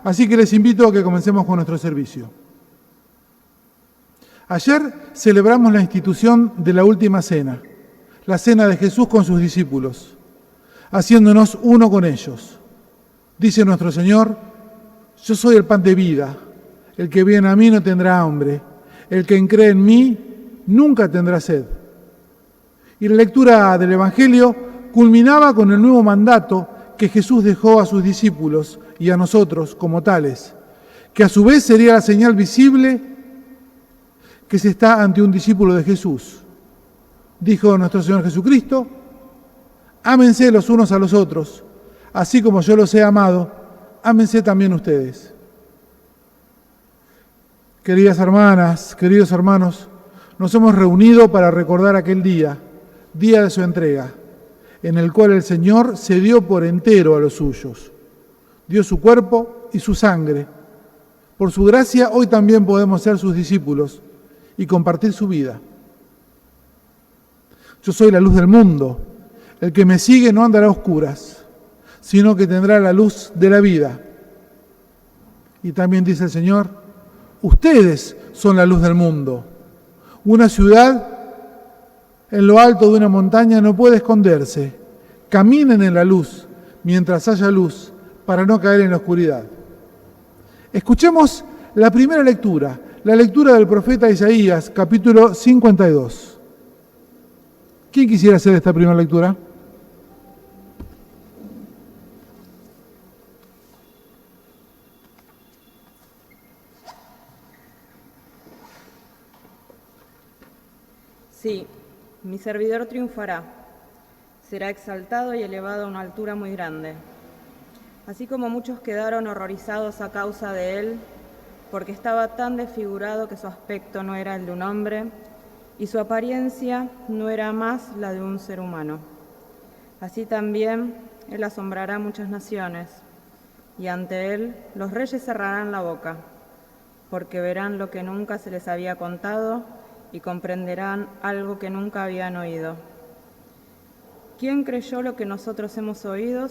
Así que les invito a que comencemos con nuestro servicio. Ayer celebramos la institución de la última cena, la cena de Jesús con sus discípulos, haciéndonos uno con ellos. Dice nuestro Señor: yo soy el pan de vida, el que viene a mí no tendrá hambre, el que cree en mí nunca tendrá sed. Y la lectura del Evangelio culminaba con el nuevo mandato que Jesús dejó a sus discípulos y a nosotros como tales, que a su vez sería la señal visible que se está ante un discípulo de Jesús. Dijo nuestro Señor Jesucristo: ámense los unos a los otros, así como yo los he amado, ámense también ustedes. Queridas hermanas, queridos hermanos, nos hemos reunido para recordar aquel día de su entrega, en el cual el Señor se dio por entero a los suyos. Dio su cuerpo y su sangre. Por su gracia, hoy también podemos ser sus discípulos y compartir su vida. Yo soy la luz del mundo. El que me sigue no andará a oscuras, sino que tendrá la luz de la vida. Y también dice el Señor: ustedes son la luz del mundo. Una ciudad en lo alto de una montaña no puede esconderse. Caminen en la luz mientras haya luz, para no caer en la oscuridad. Escuchemos la primera lectura, la lectura del profeta Isaías, capítulo 52. ¿Quién quisiera hacer esta primera lectura? Sí, mi servidor triunfará, será exaltado y elevado a una altura muy grande. Así como muchos quedaron horrorizados a causa de él, porque estaba tan desfigurado que su aspecto no era el de un hombre y su apariencia no era más la de un ser humano. Así también él asombrará a muchas naciones, y ante él los reyes cerrarán la boca, porque verán lo que nunca se les había contado y comprenderán algo que nunca habían oído. ¿Quién creyó lo que nosotros hemos oído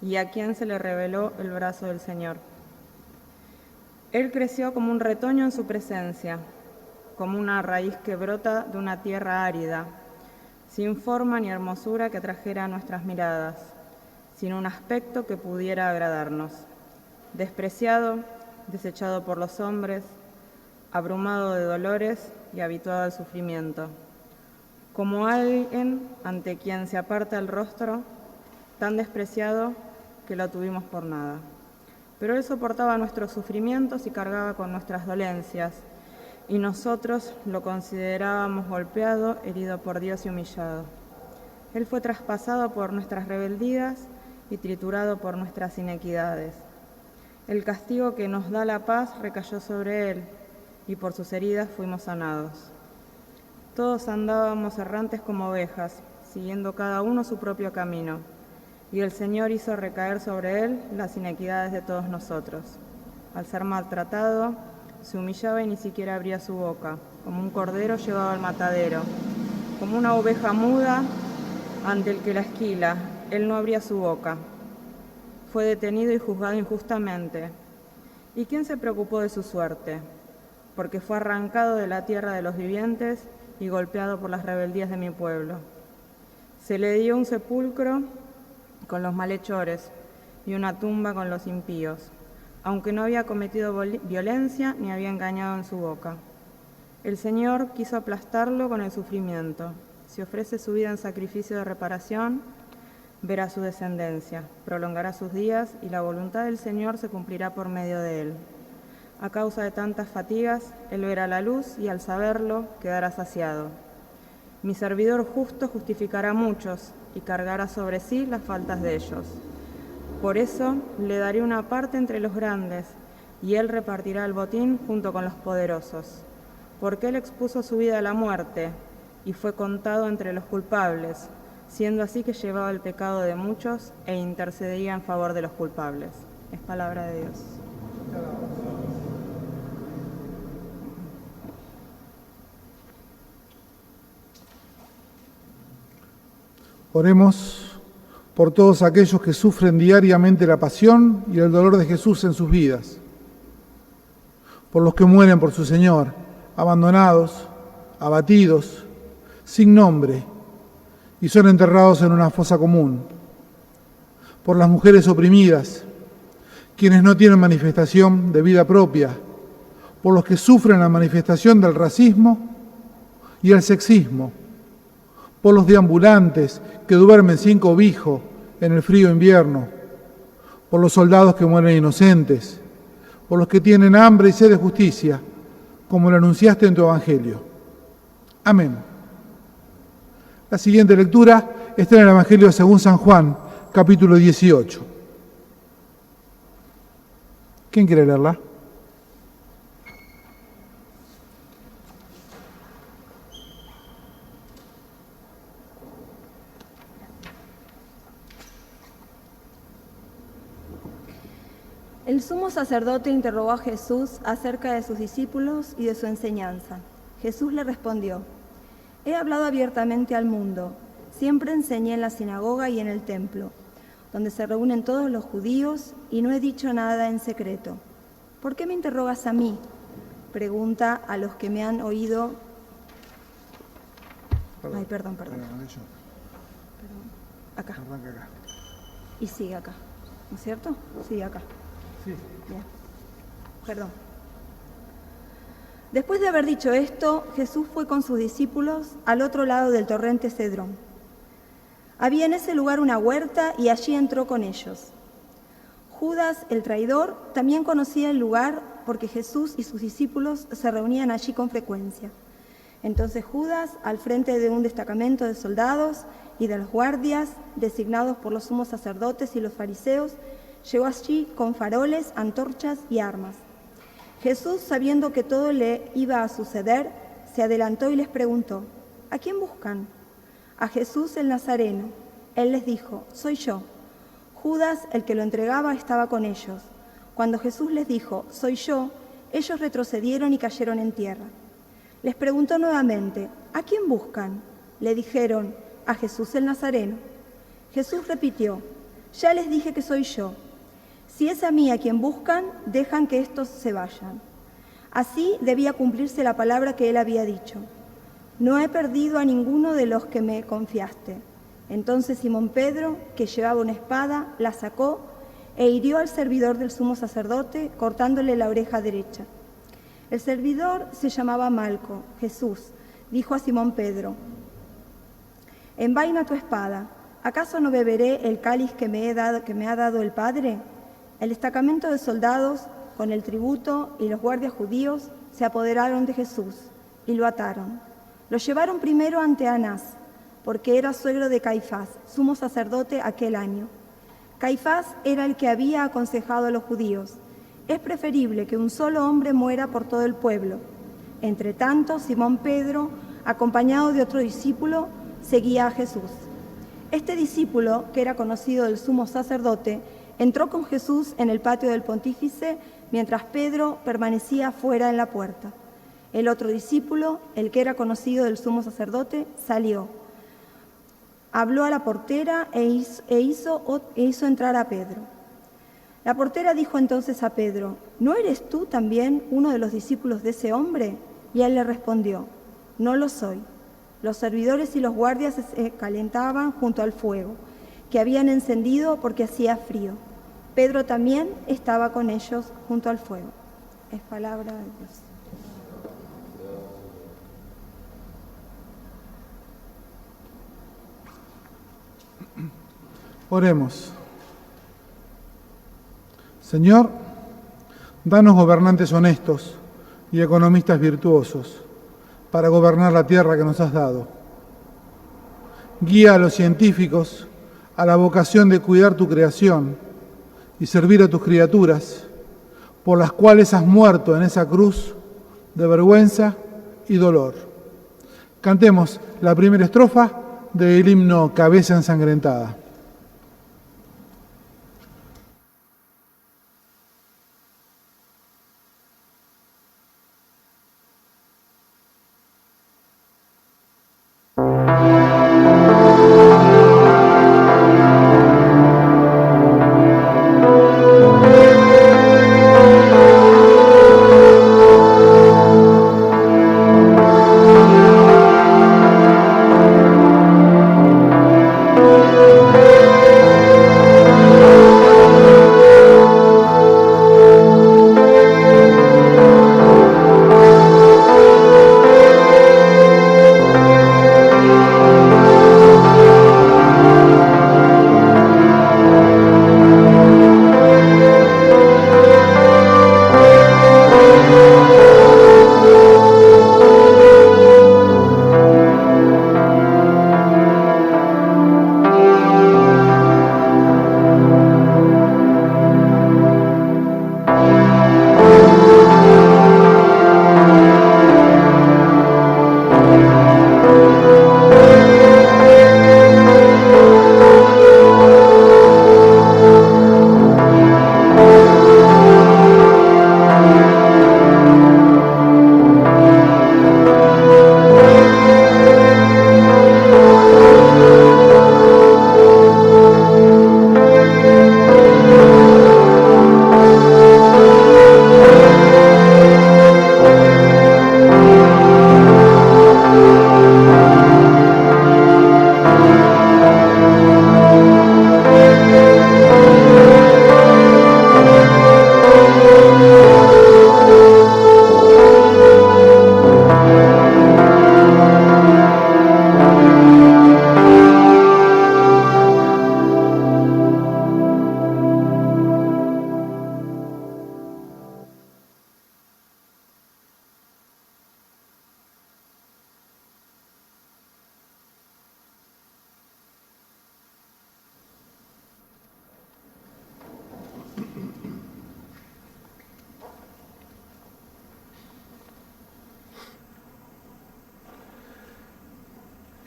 y a quién se le reveló el brazo del Señor? Él creció como un retoño en su presencia, como una raíz que brota de una tierra árida, sin forma ni hermosura que atrajera a nuestras miradas, sin un aspecto que pudiera agradarnos. Despreciado, desechado por los hombres, abrumado de dolores y habituado al sufrimiento, como alguien ante quien se aparta el rostro, tan despreciado que lo tuvimos por nada. Pero él soportaba nuestros sufrimientos y cargaba con nuestras dolencias, y nosotros lo considerábamos golpeado, herido por Dios y humillado. Él fue traspasado por nuestras rebeldías y triturado por nuestras inequidades. El castigo que nos da la paz recayó sobre él, y por sus heridas fuimos sanados. Todos andábamos errantes como ovejas, siguiendo cada uno su propio camino, y el Señor hizo recaer sobre él las inequidades de todos nosotros. Al ser maltratado, se humillaba y ni siquiera abría su boca, como un cordero llevado al matadero, como una oveja muda ante el que la esquila, él no abría su boca. Fue detenido y juzgado injustamente. ¿Y quién se preocupó de su suerte? Porque fue arrancado de la tierra de los vivientes y golpeado por las rebeldías de mi pueblo. Se le dio un sepulcro con los malhechores y una tumba con los impíos, aunque no había cometido violencia ni había engañado en su boca. El Señor quiso aplastarlo con el sufrimiento. Si ofrece su vida en sacrificio de reparación, verá su descendencia, prolongará sus días y la voluntad del Señor se cumplirá por medio de él. A causa de tantas fatigas, él verá la luz y al saberlo quedará saciado. Mi servidor justo justificará a muchos y cargará sobre sí las faltas de ellos. Por eso le daré una parte entre los grandes y él repartirá el botín junto con los poderosos. Porque él expuso su vida a la muerte y fue contado entre los culpables, siendo así que llevaba el pecado de muchos e intercedía en favor de los culpables. Es palabra de Dios. Oremos por todos aquellos que sufren diariamente la pasión y el dolor de Jesús en sus vidas, por los que mueren por su Señor, abandonados, abatidos, sin nombre, y son enterrados en una fosa común, por las mujeres oprimidas, quienes no tienen manifestación de vida propia, por los que sufren la manifestación del racismo y el sexismo, por los deambulantes que duermen sin cobijo en el frío invierno, por los soldados que mueren inocentes, por los que tienen hambre y sed de justicia, como lo anunciaste en tu Evangelio. Amén. La siguiente lectura está en el Evangelio según San Juan, capítulo 18. ¿Quién quiere leerla? El sumo sacerdote interrogó a Jesús acerca de sus discípulos y de su enseñanza. Jesús le respondió: He hablado abiertamente al mundo. Siempre enseñé en la sinagoga y en el templo, donde se reúnen todos los judíos, y no he dicho nada en secreto. ¿Por qué me interrogas a mí? Pregunta a los que me han oído. Perdón. Acá. Y sigue acá. ¿No es cierto? Sigue acá. Sí. Bien. Perdón. Después de haber dicho esto, Jesús fue con sus discípulos al otro lado del torrente Cedrón. Había en ese lugar una huerta y allí entró con ellos. Judas, el traidor, también conocía el lugar porque Jesús y sus discípulos se reunían allí con frecuencia. Entonces Judas, al frente de un destacamento de soldados y de los guardias, designados por los sumos sacerdotes y los fariseos, llegó allí con faroles, antorchas y armas. Jesús, sabiendo que todo le iba a suceder, se adelantó y les preguntó: ¿A quién buscan? A Jesús el Nazareno. Él les dijo: Soy yo. Judas, el que lo entregaba, estaba con ellos. Cuando Jesús les dijo: Soy yo, ellos retrocedieron y cayeron en tierra. Les preguntó nuevamente: ¿A quién buscan? Le dijeron: A Jesús el Nazareno. Jesús repitió: Ya les dije que soy yo. Si es a mí a quien buscan, dejan que estos se vayan. Así debía cumplirse la palabra que él había dicho: No he perdido a ninguno de los que me confiaste. Entonces Simón Pedro, que llevaba una espada, la sacó e hirió al servidor del sumo sacerdote, cortándole la oreja derecha. El servidor se llamaba Malco. Jesús dijo a Simón Pedro: Envaina tu espada. ¿Acaso no beberé el cáliz que me ha dado el Padre? El destacamento de soldados, con el tributo y los guardias judíos, se apoderaron de Jesús y lo ataron. Lo llevaron primero ante Anás, porque era suegro de Caifás, sumo sacerdote aquel año. Caifás era el que había aconsejado a los judíos: es preferible que un solo hombre muera por todo el pueblo. Entre tanto, Simón Pedro, acompañado de otro discípulo, seguía a Jesús. Este discípulo, que era conocido del sumo sacerdote, entró con Jesús en el patio del pontífice, mientras Pedro permanecía fuera en la puerta. El otro discípulo, el que era conocido del sumo sacerdote, salió. Habló a la portera e hizo entrar a Pedro. La portera dijo entonces a Pedro: ¿No eres tú también uno de los discípulos de ese hombre? Y él le respondió: No lo soy. Los servidores y los guardias se calentaban junto al fuego, que habían encendido porque hacía frío. Pedro también estaba con ellos junto al fuego. Es palabra de Dios. Oremos. Señor, danos gobernantes honestos y economistas virtuosos para gobernar la tierra que nos has dado. Guía a los científicos a la vocación de cuidar tu creación y servir a tus criaturas, por las cuales has muerto en esa cruz de vergüenza y dolor. Cantemos la primera estrofa del himno Cabeza Ensangrentada.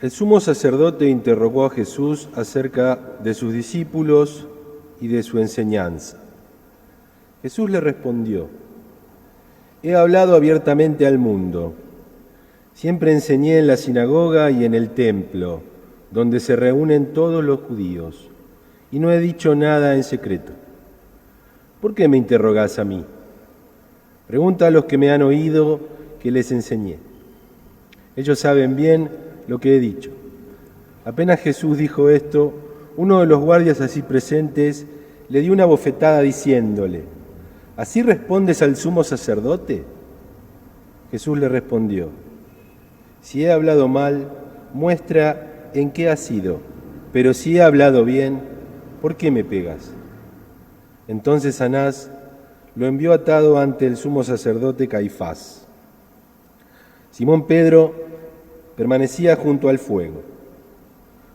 El sumo sacerdote interrogó a Jesús acerca de sus discípulos y de su enseñanza. Jesús le respondió: he hablado abiertamente al mundo. Siempre enseñé en la sinagoga y en el templo, donde se reúnen todos los judíos, y no he dicho nada en secreto. ¿Por qué me interrogás a mí? Pregunta a los que me han oído que les enseñé. Ellos saben bien lo que he dicho. Apenas Jesús dijo esto, uno de los guardias así presentes le dio una bofetada diciéndole: ¿así respondes al sumo sacerdote? Jesús le respondió: si he hablado mal, muestra en qué ha sido, pero si he hablado bien, ¿por qué me pegas? Entonces Anás lo envió atado ante el sumo sacerdote Caifás. Simón Pedro permanecía junto al fuego.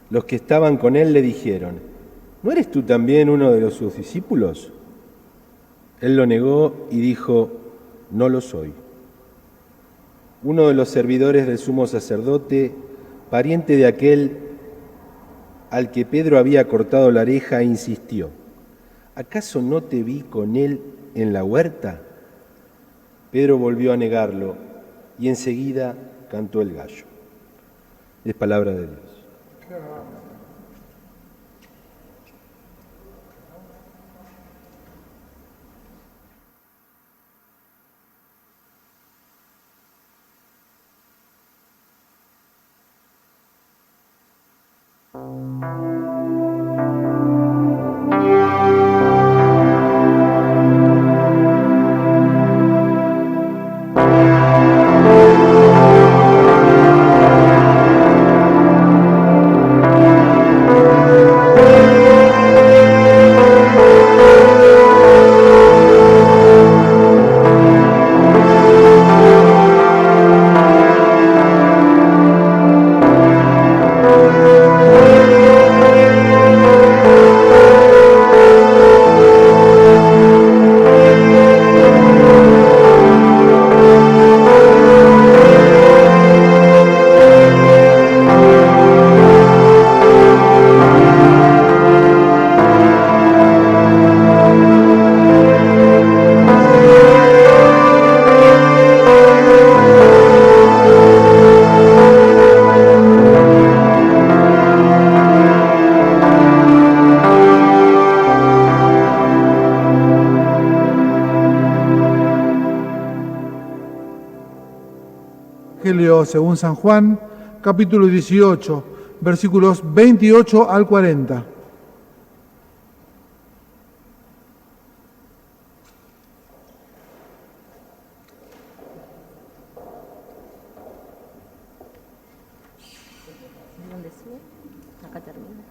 Los que estaban con él le dijeron: ¿no eres tú también uno de sus discípulos? Él lo negó y dijo: no lo soy. Uno de los servidores del sumo sacerdote, pariente de aquel al que Pedro había cortado la oreja, insistió: ¿acaso no te vi con él en la huerta? Pedro volvió a negarlo y enseguida cantó el gallo. Es palabra de Dios. Evangelio según San Juan, capítulo 18, versículos 28 al 40. ¿Dónde sigue? Acá termina.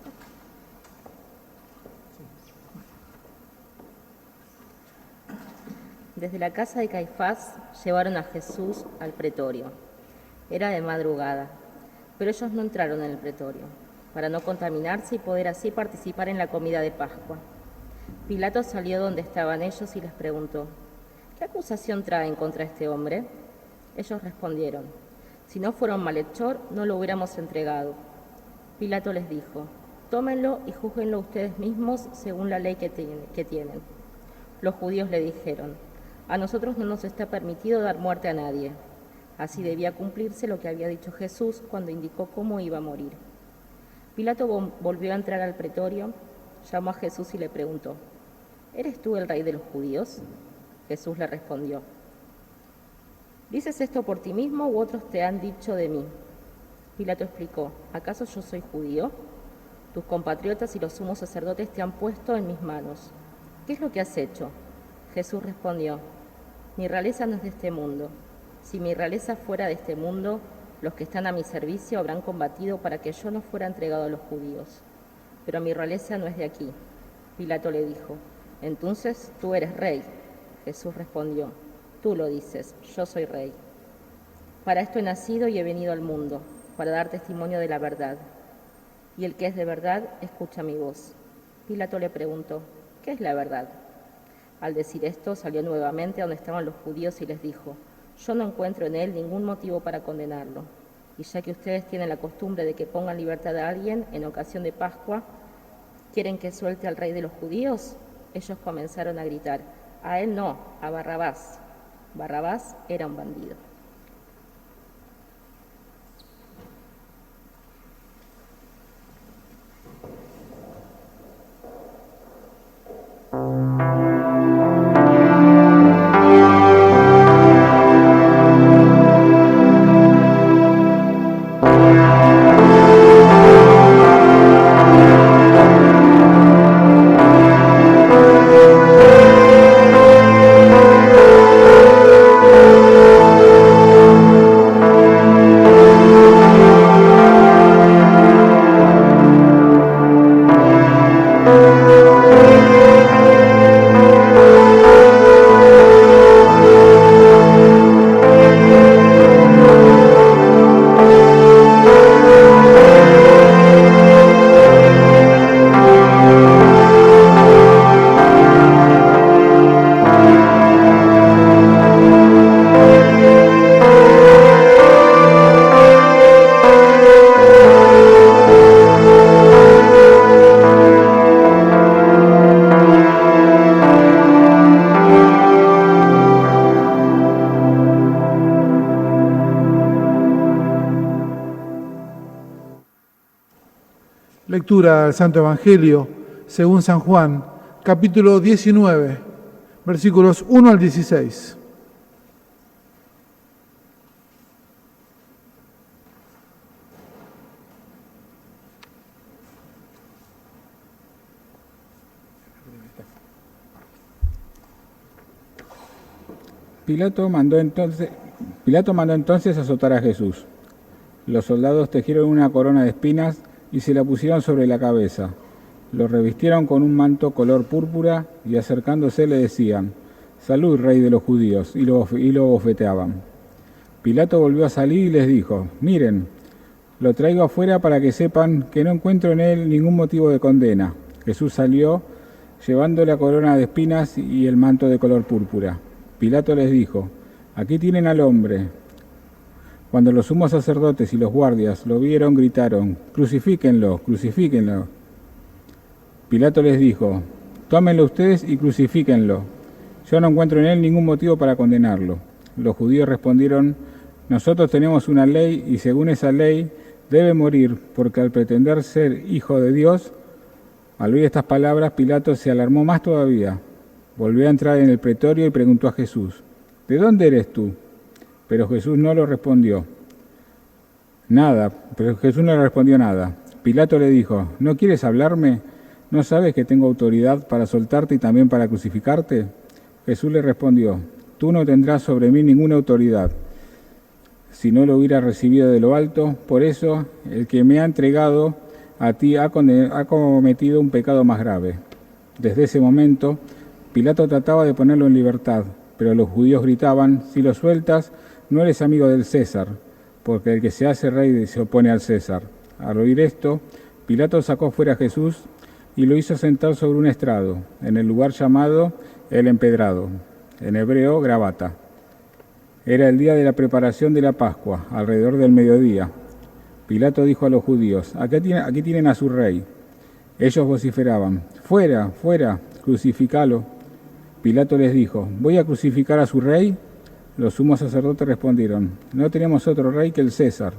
Desde la casa de Caifás llevaron a Jesús al pretorio. Era de madrugada, pero ellos no entraron en el pretorio, para no contaminarse y poder así participar en la comida de Pascua. Pilato salió donde estaban ellos y les preguntó: ¿qué acusación traen contra este hombre? Ellos respondieron: si no fuera un malhechor, no lo hubiéramos entregado. Pilato les dijo: tómenlo y júzguenlo ustedes mismos según la ley que tienen. Los judíos le dijeron: a nosotros no nos está permitido dar muerte a nadie. Así debía cumplirse lo que había dicho Jesús cuando indicó cómo iba a morir. Pilato volvió a entrar al pretorio, llamó a Jesús y le preguntó: ¿eres tú el rey de los judíos? Jesús le respondió: ¿dices esto por ti mismo u otros te han dicho de mí? Pilato explicó: ¿acaso yo soy judío? Tus compatriotas y los sumos sacerdotes te han puesto en mis manos. ¿Qué es lo que has hecho? Jesús respondió: mi realeza no es de este mundo. Si mi realeza fuera de este mundo, los que están a mi servicio habrán combatido para que yo no fuera entregado a los judíos. Pero mi realeza no es de aquí. Pilato le dijo: entonces tú eres rey. Jesús respondió: tú lo dices, yo soy rey. Para esto he nacido y he venido al mundo, para dar testimonio de la verdad. Y el que es de verdad, escucha mi voz. Pilato le preguntó: ¿qué es la verdad? Al decir esto, salió nuevamente a donde estaban los judíos y les dijo: yo no encuentro en él ningún motivo para condenarlo. Y ya que ustedes tienen la costumbre de que pongan libertad a alguien en ocasión de Pascua, ¿quieren que suelte al rey de los judíos? Ellos comenzaron a gritar: a él no, a Barrabás. Barrabás era un bandido. Lectura del Santo Evangelio según San Juan, capítulo 19, versículos 1 al 16. Pilato mandó entonces azotar a Jesús. Los soldados tejieron una corona de espinas y se la pusieron sobre la cabeza. Lo revistieron con un manto color púrpura y acercándose le decían: «Salud, rey de los judíos», y lo bofeteaban. Pilato volvió a salir y les dijo: «Miren, lo traigo afuera para que sepan que no encuentro en él ningún motivo de condena». Jesús salió llevando la corona de espinas y el manto de color púrpura. Pilato les dijo: «Aquí tienen al hombre». Cuando los sumos sacerdotes y los guardias lo vieron, gritaron: «Crucifíquenlo, crucifíquenlo». Pilato les dijo: «Tómenlo ustedes y crucifíquenlo. Yo no encuentro en él ningún motivo para condenarlo». Los judíos respondieron: «Nosotros tenemos una ley y según esa ley debe morir, porque al pretender ser hijo de Dios». Al oír estas palabras, Pilato se alarmó más todavía. Volvió a entrar en el pretorio y preguntó a Jesús: «¿De dónde eres tú?». Pero Jesús no le respondió nada. Pilato le dijo: «¿No quieres hablarme? ¿No sabes que tengo autoridad para soltarte y también para crucificarte?». Jesús le respondió: «Tú no tendrás sobre mí ninguna autoridad, si no lo hubiera recibido de lo alto. Por eso, el que me ha entregado a ti ha cometido un pecado más grave». Desde ese momento, Pilato trataba de ponerlo en libertad, pero los judíos gritaban: «Si lo sueltas, no eres amigo del César, porque el que se hace rey se opone al César». Al oír esto, Pilato sacó fuera a Jesús y lo hizo sentar sobre un estrado, en el lugar llamado El Empedrado, en hebreo Gabata. Era el día de la preparación de la Pascua, alrededor del mediodía. Pilato dijo a los judíos: aquí tienen a su rey». Ellos vociferaban: «Fuera, fuera, crucificalo». Pilato les dijo: «¿Voy a crucificar a su rey?». Los sumos sacerdotes respondieron: «No tenemos otro rey que el César».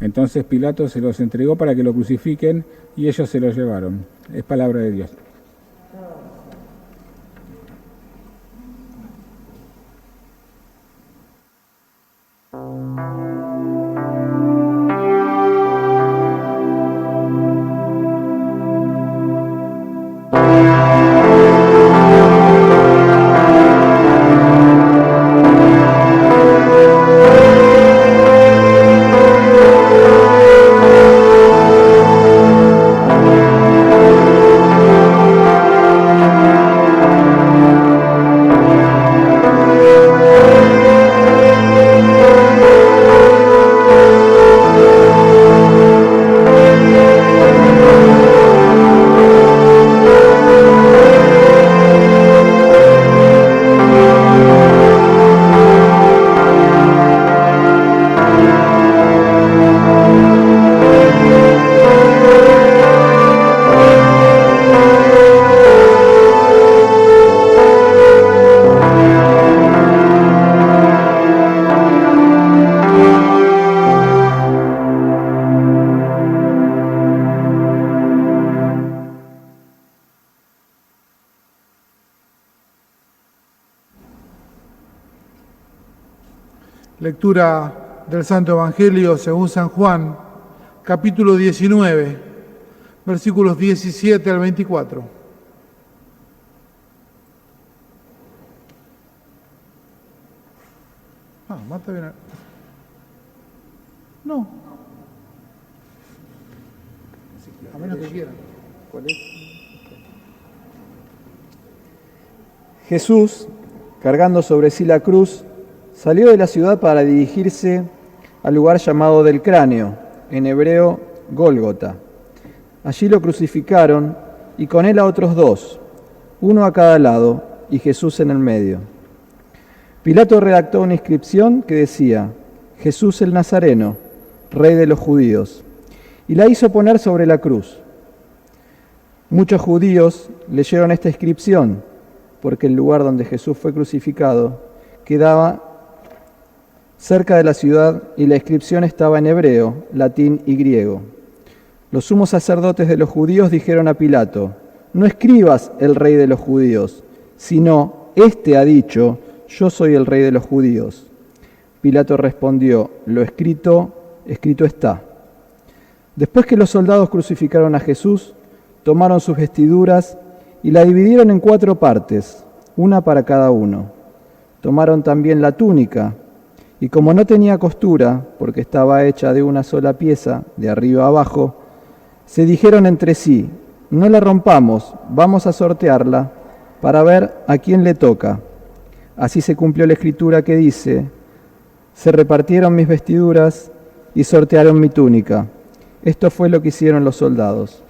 Entonces Pilato se los entregó para que lo crucifiquen y ellos se lo llevaron. Es palabra de Dios. Lectura del Santo Evangelio según San Juan, capítulo 19, versículos 17 al 24. Marta viene. No. A menos que quieran. ¿Cuál es? Jesús, cargando sobre sí la cruz, salió de la ciudad para dirigirse al lugar llamado del Cráneo, en hebreo Gólgota. Allí lo crucificaron y con él a otros dos, uno a cada lado y Jesús en el medio. Pilato redactó una inscripción que decía: Jesús el Nazareno, Rey de los Judíos, y la hizo poner sobre la cruz. Muchos judíos leyeron esta inscripción, porque el lugar donde Jesús fue crucificado quedaba cerca de la ciudad y la inscripción estaba en hebreo, latín y griego. Los sumos sacerdotes de los judíos dijeron a Pilato: no escribas el Rey de los Judíos, sino este ha dicho: yo soy el Rey de los Judíos. Pilato respondió: lo escrito, escrito está. Después que los soldados crucificaron a Jesús, tomaron sus vestiduras y la dividieron en 4 partes, una para cada uno. Tomaron también la túnica, y como no tenía costura, porque estaba hecha de una sola pieza, de arriba a abajo, se dijeron entre sí: no la rompamos, vamos a sortearla para ver a quién le toca. Así se cumplió la escritura que dice: se repartieron mis vestiduras y sortearon mi túnica. Esto fue lo que hicieron los soldados.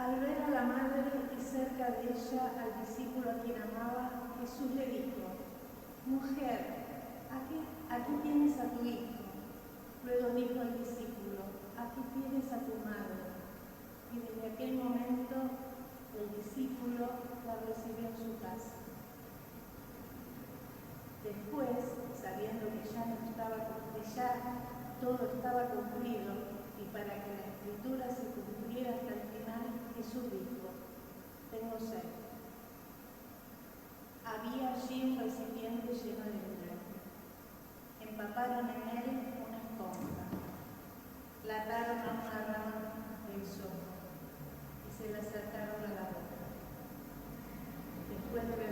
Al ver a la madre y cerca de ella al discípulo a quien amaba, Jesús le dijo: mujer, aquí tienes a tu hijo. Luego dijo al discípulo: aquí tienes a tu madre. Y desde aquel momento el discípulo la recibió en su casa. Después, sabiendo que ya todo estaba cumplido, y para que la escritura se cumpliera hasta el final, Jesús dijo: tengo sed. Había allí un recipiente lleno de vino. Empaparon en él una esponja, la ataron a una rama del hisopo y se la acercaron a la boca. Después de